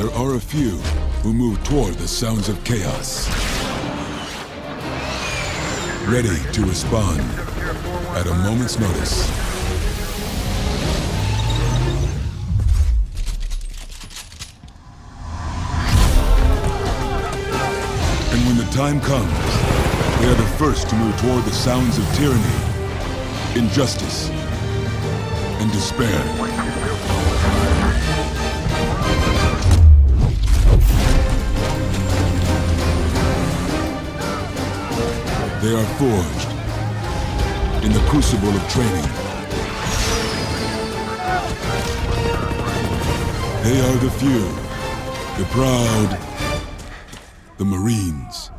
there are a few who move toward the sounds of chaos, ready to respond at a moment's notice. And when the time comes, they are the first to move toward the sounds of tyranny, injustice, and despair. They are forged in the crucible of training. They are the few, the proud, the Marines.